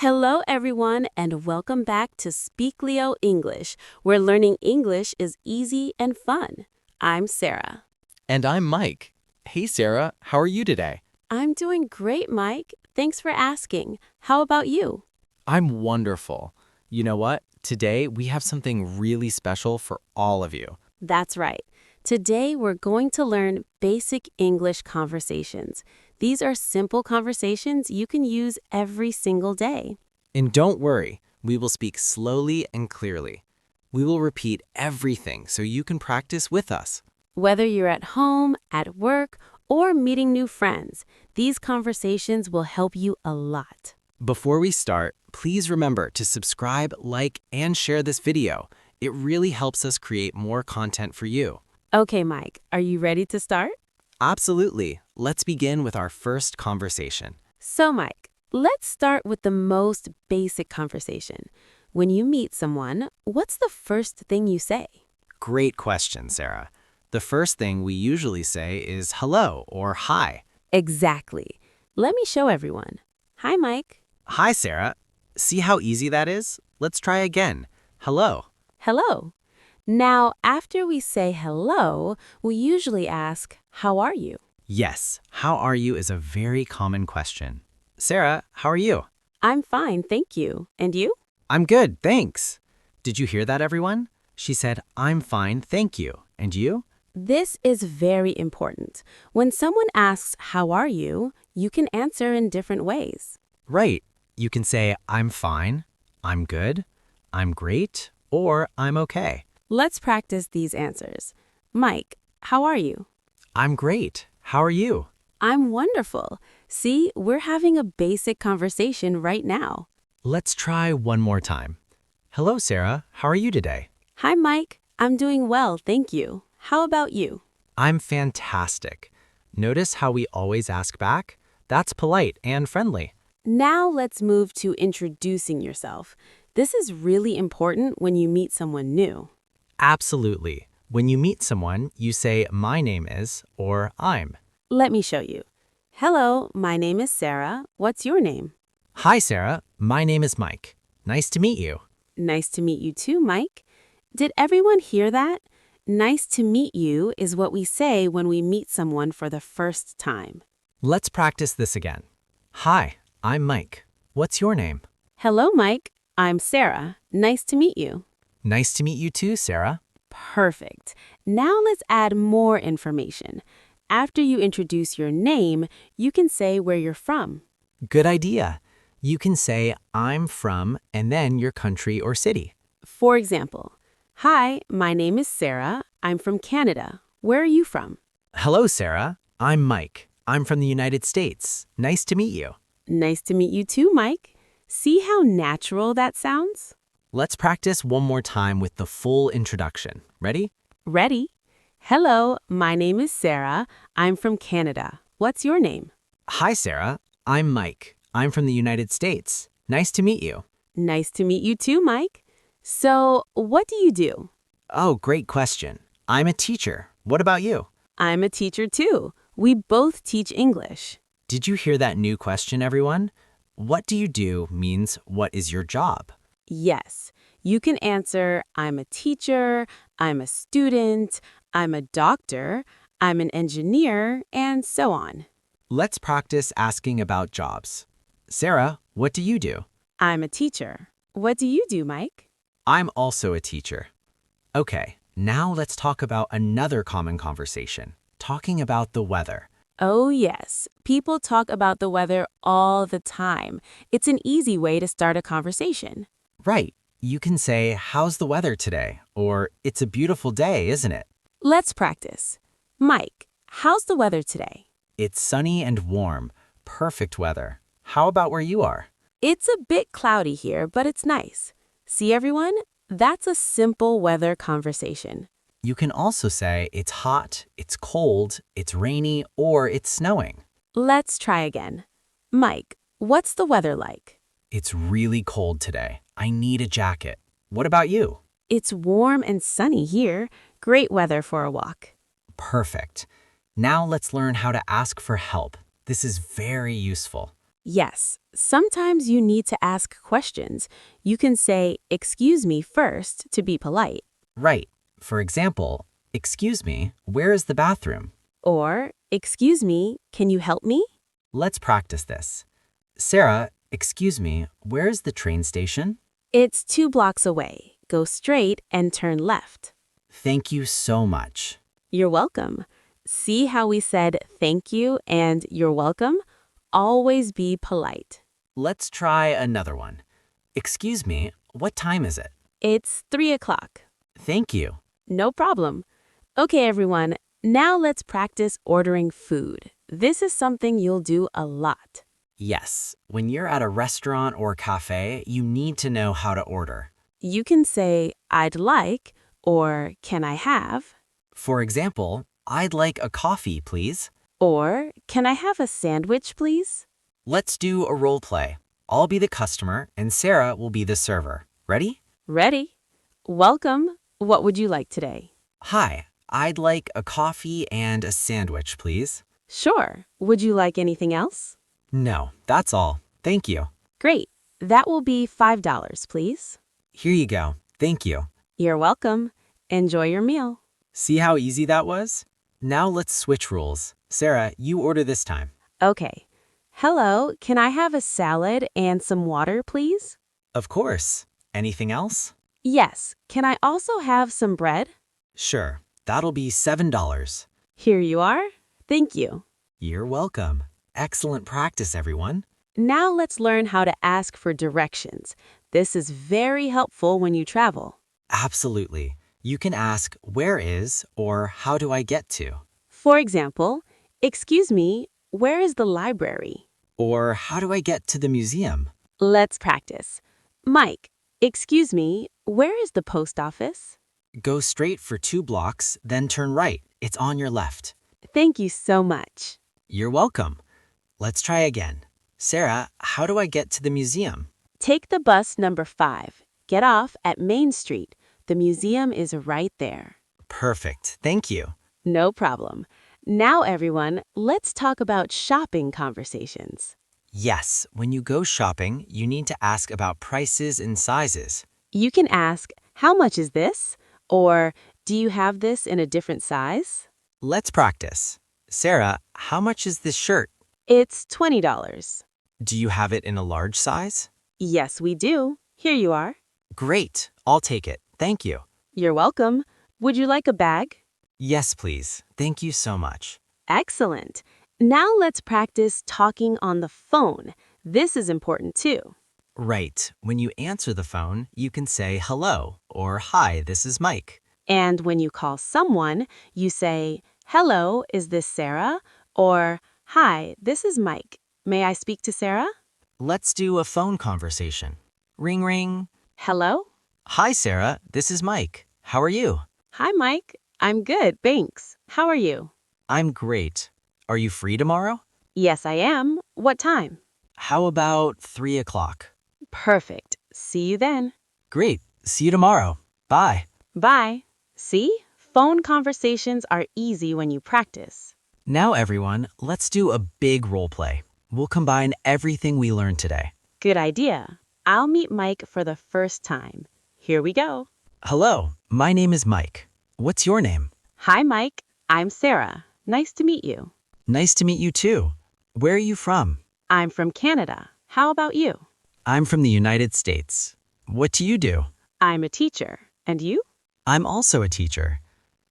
Hello, everyone, and welcome back to Speaklio English, where learning English is easy and fun. I'm Sarah. And I'm Mike. Hey, Sarah, how are you today? I'm doing great, Mike. Thanks for asking. How about you? I'm wonderful. You know what? Today, we have something really special for all of you. That's right. Today, we're going to learn basic English conversations. These are simple conversations you can use every single day. And don't worry, we will speak slowly and clearly. We will repeat everything so you can practice with us. Whether you're at home, at work, or meeting new friends, these conversations will help you a lot. Before we start, please remember to subscribe, like, and share this video. It really helps us create more content for you. Okay, Mike, are you ready to start? Absolutely. Let's begin with our first conversation. So, Mike, let's start with the most basic conversation. When you meet someone, what's the first thing you say? Great question, Sarah. The first thing we usually say is hello or hi. Exactly. Let me show everyone. Hi, Mike. Hi, Sarah. See how easy that is? Let's try again. Hello. Hello. Now, after we say hello, we usually ask, how are you? Yes, how are you is a very common question. Sarah, how are you? I'm fine, thank you. And you? I'm good, thanks. Did you hear that, everyone? She said, I'm fine, thank you. And you? This is very important. When someone asks, how are you, you can answer in different ways. Right. You can say, I'm fine, I'm good, I'm great, or I'm okay. Let's practice these answers. Mike, how are you? I'm great. How are you? I'm wonderful. See, we're having a basic conversation right now. Let's try one more time. Hello, Sarah. How are you today? Hi, Mike. I'm doing well, thank you. How about you? I'm fantastic. Notice how we always ask back? That's polite and friendly. Now let's move to introducing yourself. This is really important when you meet someone new. Absolutely. When you meet someone, you say, my name is, or I'm. Let me show you. Hello, my name is Sarah. What's your name? Hi, Sarah. My name is Mike. Nice to meet you. Nice to meet you too, Mike. Did everyone hear that? Nice to meet you is what we say when we meet someone for the first time. Let's practice this again. Hi, I'm Mike. What's your name? Hello, Mike. I'm Sarah. Nice to meet you. Nice to meet you too, Sarah. Perfect. Now let's add more information. After you introduce your name, you can say where you're from. Good idea. You can say, I'm from, and then your country or city. For example, hi, my name is Sarah. I'm from Canada. Where are you from? Hello, Sarah. I'm Mike. I'm from the United States. Nice to meet you. Nice to meet you too, Mike. See how natural that sounds? Let's practice one more time with the full introduction. Ready? Ready? Hello, my name is Sarah. I'm from Canada. What's your name? Hi, Sarah. I'm Mike. I'm from the United States. Nice to meet you. Nice to meet you too, Mike. So, what do you do? Oh, great question. I'm a teacher. What about you? I'm a teacher too. We both teach English. Did you hear that new question, everyone? What do you do means what is your job? Yes, you can answer, I'm a teacher, I'm a student, I'm a doctor, I'm an engineer, and so on. Let's practice asking about jobs. Sarah, what do you do? I'm a teacher. What do you do, Mike? I'm also a teacher. Okay, now let's talk about another common conversation, talking about the weather. Oh, yes. People talk about the weather all the time. It's an easy way to start a conversation. Right. You can say, how's the weather today? Or, it's a beautiful day, isn't it? Let's practice. Mike, how's the weather today? It's sunny and warm. Perfect weather. How about where you are? It's a bit cloudy here, but it's nice. See, everyone? That's a simple weather conversation. You can also say, it's hot, it's cold, it's rainy, or it's snowing. Let's try again. Mike, what's the weather like? It's really cold today. I need a jacket. What about you? It's warm and sunny here. Great weather for a walk. Perfect. Now let's learn how to ask for help. This is very useful. Yes, sometimes you need to ask questions. You can say, "Excuse me" first to be polite. Right. For example, excuse me, where is the bathroom? Or, "Excuse me, can you help me?" Let's practice this. Sarah, excuse me, where is the train station? It's 2 blocks away. Go straight and turn left. Thank you so much. You're welcome. See how we said thank you and you're welcome? Always be polite. Let's try another one. Excuse me, what time is it? It's 3 o'clock. Thank you. No problem. Okay, everyone. Now let's practice ordering food. This is something you'll do a lot. Yes, when you're at a restaurant or cafe, you need to know how to order. You can say, "I'd like," or "Can I have?" For example, I'd like a coffee, please. Or, "Can I have a sandwich, please?" Let's do a role play. I'll be the customer and Sarah will be the server. Ready? Ready? Welcome. What would you like today? Hi, I'd like a coffee and a sandwich, please. Sure. Would you like anything else? No, that's all. Thank you. Great. That will be $5, please. Here you go. Thank you. You're welcome. Enjoy your meal. See how easy that was? Now let's switch rules. Sarah, you order this time. Okay. Hello, can I have a salad and some water, please? Of course. Anything else? Yes. Can I also have some bread? Sure. That'll be $7. Here you are. Thank you. You're welcome. Excellent practice, everyone. Now let's learn how to ask for directions. This is very helpful when you travel. Absolutely. You can ask, where is, or how do I get to? For example, "Excuse me, where is the library?" Or how do I get to the museum? Let's practice. Mike, excuse me, where is the post office? Go straight for 2 blocks, then turn right. It's on your left. Thank you so much. You're welcome. Let's try again. Sarah, how do I get to the museum? Take the bus number 5. Get off at Main Street. The museum is right there. Perfect. Thank you. No problem. Now, everyone, let's talk about shopping conversations. Yes, when you go shopping, you need to ask about prices and sizes. You can ask, "How much is this?" Or, "Do you have this in a different size?" Let's practice. Sarah, how much is this shirt? It's $20. Do you have it in a large size? Yes, we do. Here you are. Great. I'll take it. Thank you. You're welcome. Would you like a bag? Yes, please. Thank you so much. Excellent. Now let's practice talking on the phone. This is important too. Right. When you answer the phone, you can say hello or hi, this is Mike. And when you call someone, you say, "Hello, is this Sarah?" Or, "Hi, this is Mike. May I speak to Sarah?" Let's do a phone conversation. Ring ring. Hello? Hi, Sarah. This is Mike. How are you? Hi, Mike. I'm good, thanks. How are you? I'm great. Are you free tomorrow? Yes, I am. What time? How about 3 o'clock? Perfect. See you then. Great. See you tomorrow. Bye. Bye. See? Phone conversations are easy when you practice. Now, everyone, let's do a big role play. We'll combine everything we learned today. Good idea. I'll meet Mike for the first time. Here we go. Hello, my name is Mike. What's your name? Hi, Mike. I'm Sarah. Nice to meet you. Nice to meet you too. Where are you from? I'm from Canada. How about you? I'm from the United States. What do you do? I'm a teacher. And you? I'm also a teacher.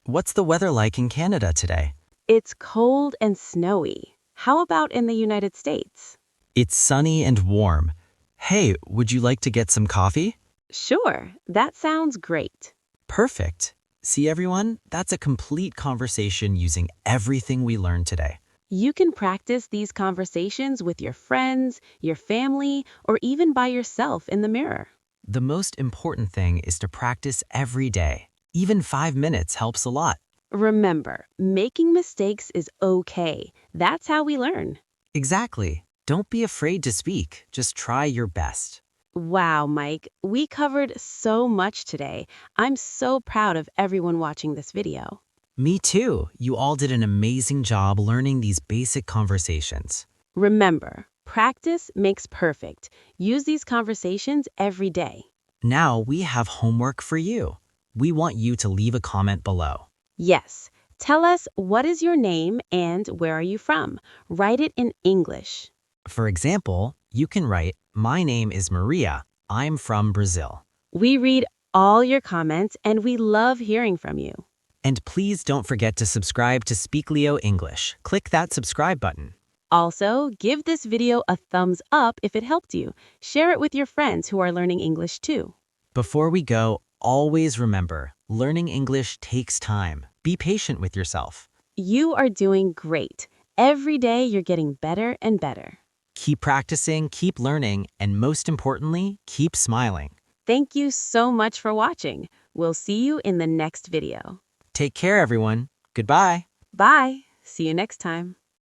What's the weather like in Canada today? It's cold and snowy. How about in the United States? It's sunny and warm. Hey, would you like to get some coffee? Sure, that sounds great. Perfect. See everyone? That's a complete conversation using everything we learned today. You can practice these conversations with your friends, your family, or even by yourself in the mirror. The most important thing is to practice every day. Even 5 minutes helps a lot. Remember, making mistakes is okay. That's how we learn. Exactly. Don't be afraid to speak. Just try your best. Wow, Mike, we covered so much today. I'm so proud of everyone watching this video. Me too. You all did an amazing job learning these basic conversations. Remember, Practice makes perfect. Use these conversations every day. Now we have homework for you. We want you to leave a comment below. Yes. Tell us, what is your name and where are you from? Write it in English. For example, you can write, "My name is Maria. I'm from Brazil." We read all your comments and we love hearing from you. And please don't forget to subscribe to Speaklio English. Click that subscribe button. Also, give this video a thumbs up if it helped you. Share it with your friends who are learning English too. Before we go, always remember, learning English takes time. Be patient with yourself. You are doing great. Every day you're getting better and better. Keep practicing, keep learning, and most importantly, keep smiling. Thank you so much for watching. We'll see you in the next video. Take care, everyone. Goodbye. Bye. See you next time.